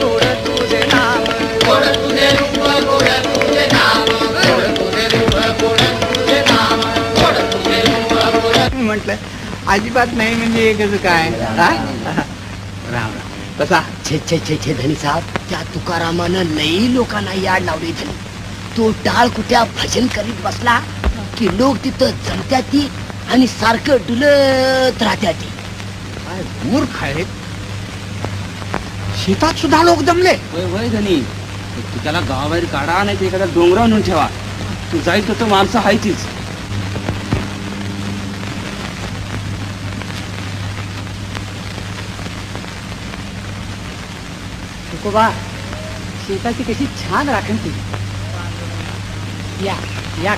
गोड तुझे नाम, गोड तुझे रूप, गोड तुझे नाम, गोड तुझे रूप, गोड तुझे नाम, गोड तुझे रूप, गोड. म्हटलं अजिबात नाही म्हणजे एकच काय. राम राम. कसा? छे छे छे छे धनी साहेब, त्या तुकारामानं लई लोकांना याड लावली धनी. तो टाळ कुठ्या भजन करीत बसला की लोक तिथं जमत्याती आणि सारखं डुलत राहत्याती. काय मूर्ख आहे. शेतात सुद्धा लोक जमले. वय वय धनी, तू त्याला गावाबाहेर काढा नाही ते एखाद्या डोंगरावर नेऊन ठेवा. तू जाईल तर माणसं हायचीच. तुकोबा, शेताची कशी छान राखण केली. या या